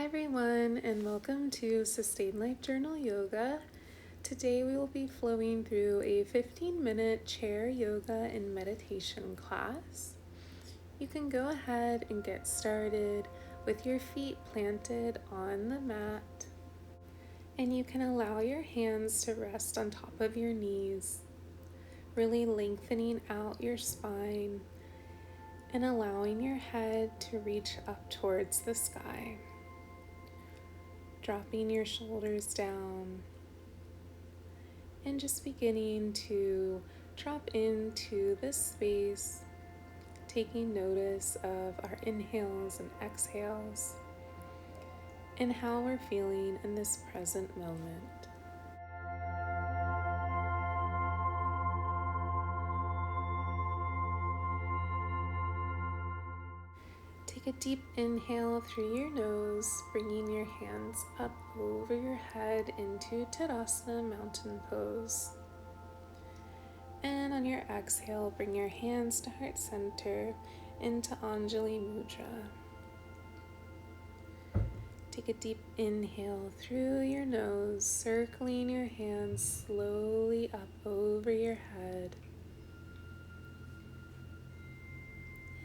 everyone, and welcome to Sustained Life Journal Yoga. Today we will be flowing through a 15-minute chair yoga and meditation class. You can go ahead and get started with your feet planted on the mat, and you can allow your hands to rest on top of your knees, really lengthening out your spine and allowing your head to reach up towards the sky. Dropping your shoulders down and just beginning to drop into this space, taking notice of our inhales and exhales and how we're feeling in this present moment. Take a deep inhale through your nose, bringing your hands up over your head into Tadasana, mountain pose. And on your exhale, bring your hands to heart center into Anjali Mudra. Take a deep inhale through your nose, circling your hands slowly up over your head.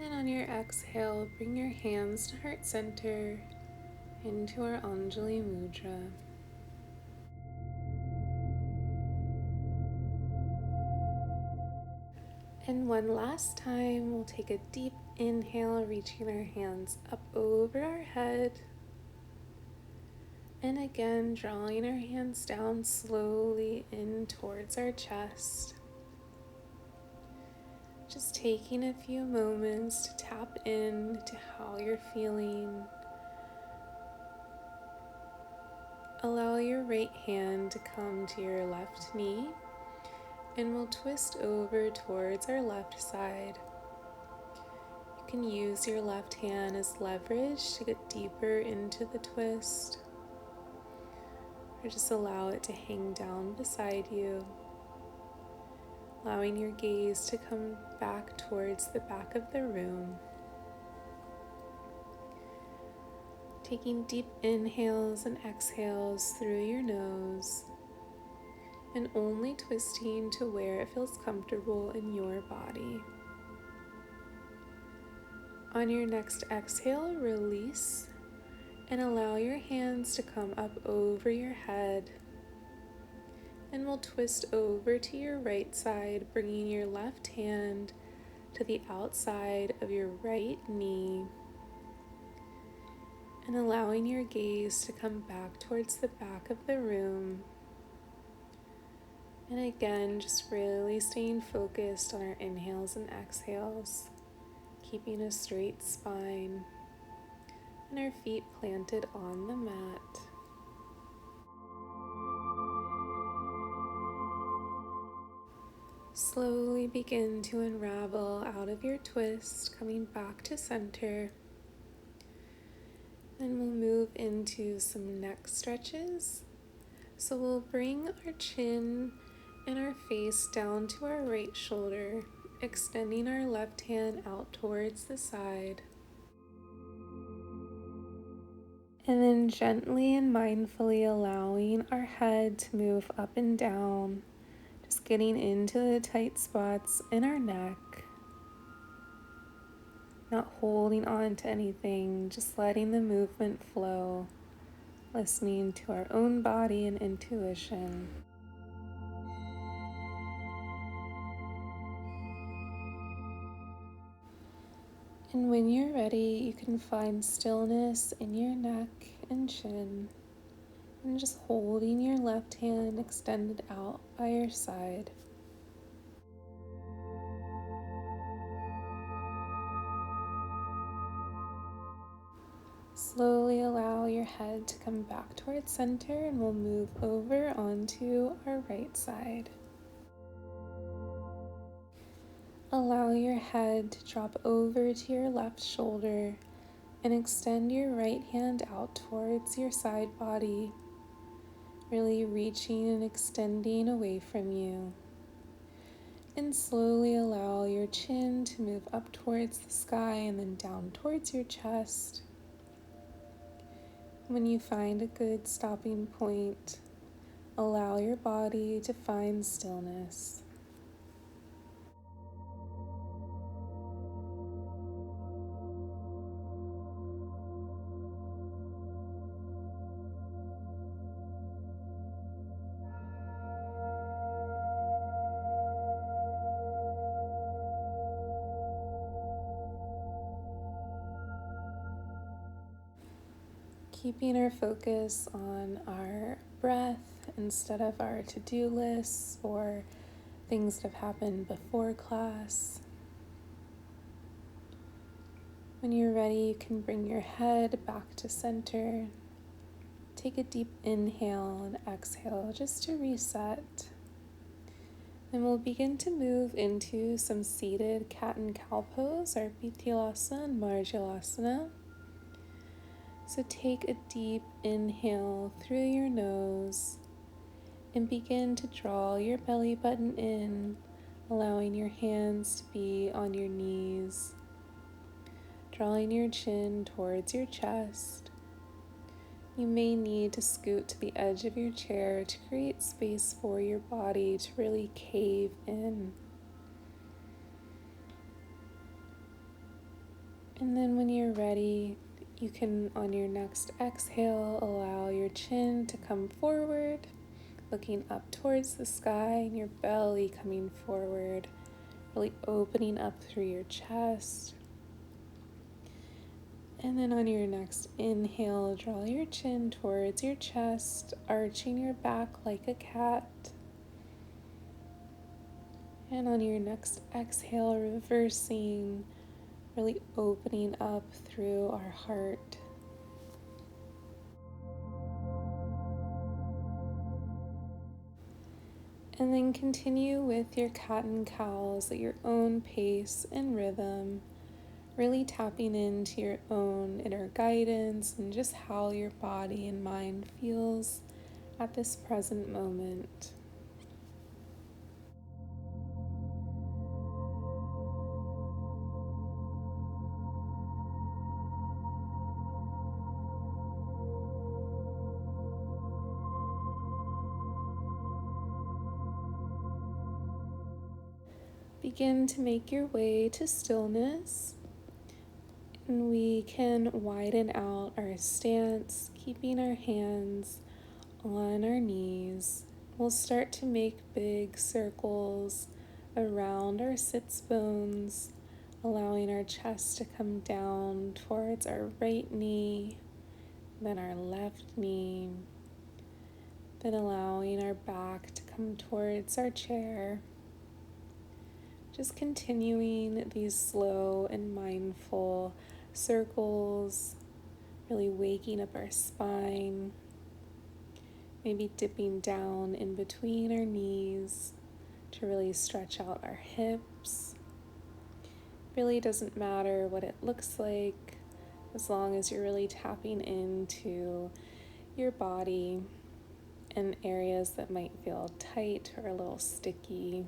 And on your exhale, bring your hands to heart center into our Anjali Mudra. And one last time, we'll take a deep inhale, reaching our hands up over our head. And again, drawing our hands down slowly in towards our chest. Just taking a few moments to tap in to how you're feeling. Allow your right hand to come to your left knee, and we'll twist over towards our left side. You can use your left hand as leverage to get deeper into the twist, or just allow it to hang down beside you. Allowing your gaze to come back towards the back of the room. Taking deep inhales and exhales through your nose, and only twisting to where it feels comfortable in your body. On your next exhale, release and allow your hands to come up over your head. And we'll twist over to your right side, bringing your left hand to the outside of your right knee and allowing your gaze to come back towards the back of the room. And again, just really staying focused on our inhales and exhales, keeping a straight spine and our feet planted on the mat. Slowly begin to unravel out of your twist, coming back to center. And we'll move into some neck stretches. So we'll bring our chin and our face down to our right shoulder, extending our left hand out towards the side. And then gently and mindfully allowing our head to move up and down. Just getting into the tight spots in our neck, not holding on to anything, just letting the movement flow, listening to our own body and intuition. And when you're ready, you can find stillness in your neck and chin. And just holding your left hand extended out by your side. Slowly allow your head to come back towards center, and we'll move over onto our right side. Allow your head to drop over to your left shoulder and extend your right hand out towards your side body. Really reaching and extending away from you. And slowly allow your chin to move up towards the sky and then down towards your chest. When you find a good stopping point, allow your body to find stillness. Keeping our focus on our breath instead of our to-do lists or things that have happened before class. When you're ready, you can bring your head back to center. Take a deep inhale and exhale just to reset. And we'll begin to move into some seated cat and cow pose, our Pityalasana and Marjalasana. So take a deep inhale through your nose and begin to draw your belly button in, allowing your hands to be on your knees, drawing your chin towards your chest. You may need to scoot to the edge of your chair to create space for your body to really cave in. And then when you're ready, you can, on your next exhale, allow your chin to come forward, looking up towards the sky, and your belly coming forward, really opening up through your chest. And then on your next inhale, draw your chin towards your chest, arching your back like a cat. And on your next exhale, reversing, really opening up through our heart. And then continue with your cat and cows at your own pace and rhythm, really tapping into your own inner guidance and just how your body and mind feels at this present moment. Begin to make your way to stillness, and we can widen out our stance, keeping our hands on our knees. We'll start to make big circles around our sits bones, allowing our chest to come down towards our right knee, then our left knee, then allowing our back to come towards our chair. Just continuing these slow and mindful circles, really waking up our spine, maybe dipping down in between our knees to really stretch out our hips. Really doesn't matter what it looks like, as long as you're really tapping into your body and areas that might feel tight or a little sticky.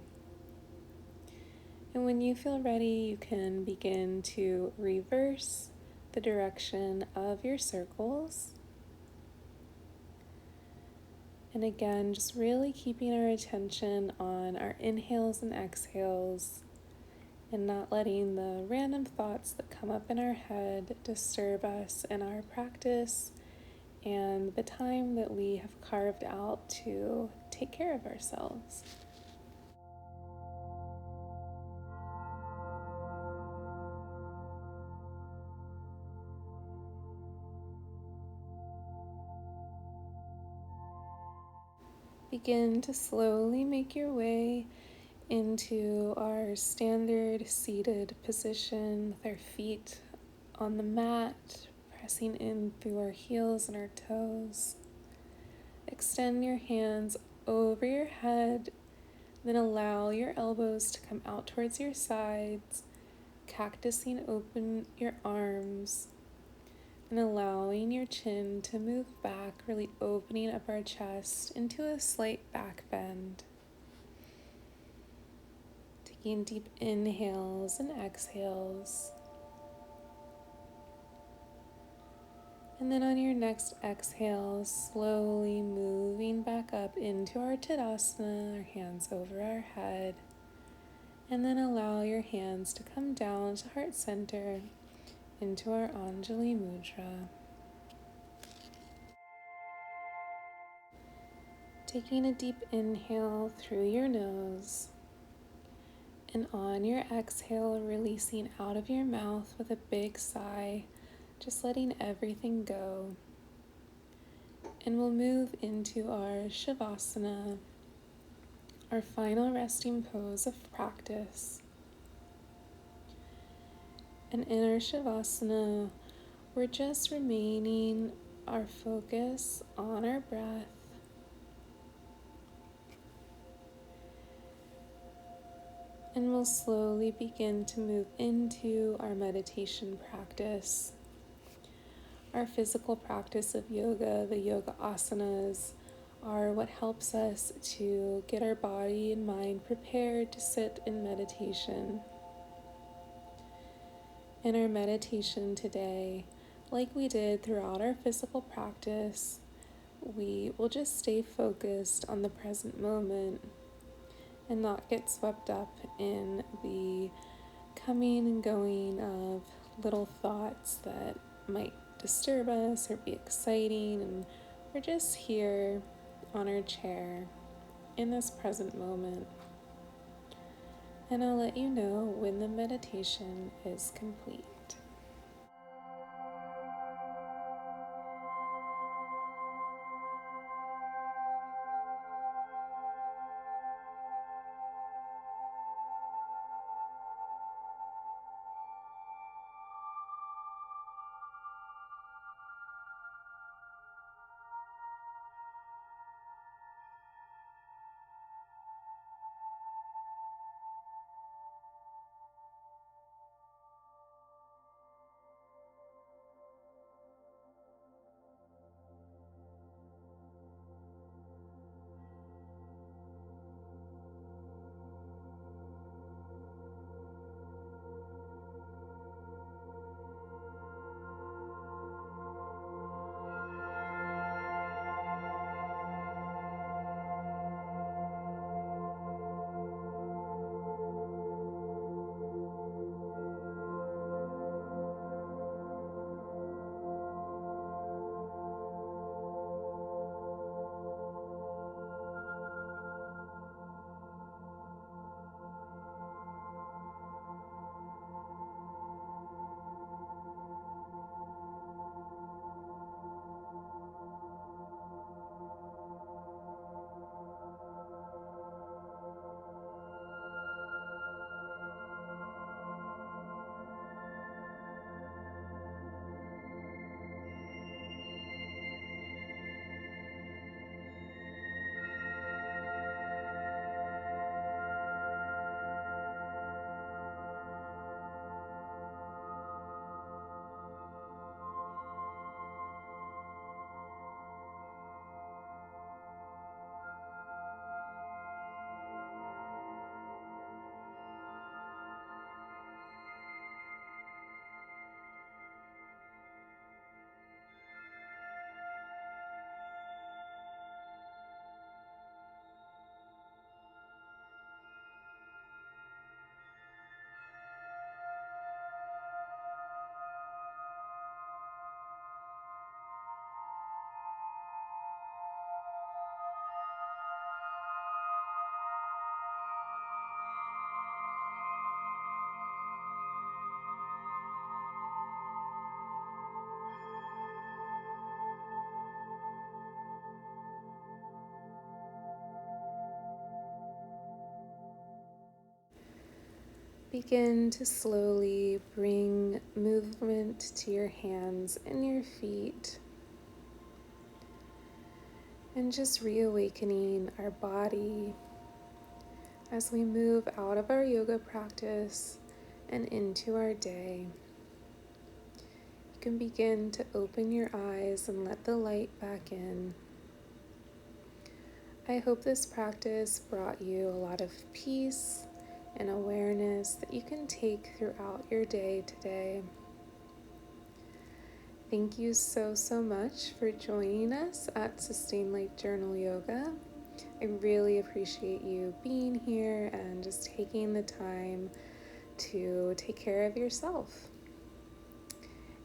And when you feel ready, you can begin to reverse the direction of your circles. And again, just really keeping our attention on our inhales and exhales and not letting the random thoughts that come up in our head disturb us in our practice and the time that we have carved out to take care of ourselves. Begin to slowly make your way into our standard seated position with our feet on the mat, pressing in through our heels and our toes. Extend your hands over your head, then allow your elbows to come out towards your sides, cactusing open your arms, and allowing your chin to move back, really opening up our chest into a slight back bend. Taking deep inhales and exhales. And then on your next exhale, slowly moving back up into our Tadasana, our hands over our head. And then allow your hands to come down to heart center into our Anjali Mudra. Taking a deep inhale through your nose. And on your exhale, releasing out of your mouth with a big sigh, just letting everything go. And we'll move into our Shavasana, our final resting pose of practice. And in our Shavasana, we're just remaining our focus on our breath. And we'll slowly begin to move into our meditation practice. Our physical practice of yoga, the yoga asanas, are what helps us to get our body and mind prepared to sit in meditation. In our meditation today, like we did throughout our physical practice, we will just stay focused on the present moment and not get swept up in the coming and going of little thoughts that might disturb us or be exciting. And we're just here on our chair in this present moment. And I'll let you know when the meditation is complete. Begin to slowly bring movement to your hands and your feet, and just reawakening our body as we move out of our yoga practice and into our day. You can begin to open your eyes and let the light back in. I hope this practice brought you a lot of peace and awareness that you can take throughout your day today. Thank you so, so much for joining us at Sustained Life Journal Yoga. I really appreciate you being here and just taking the time to take care of yourself.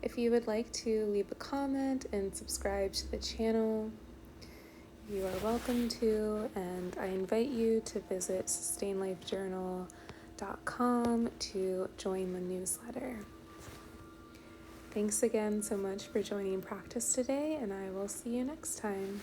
If you would like to leave a comment and subscribe to the channel, you are welcome to, and I invite you to visit sustainlifejournal.com to join the newsletter. Thanks again so much for joining practice today, and I will see you next time.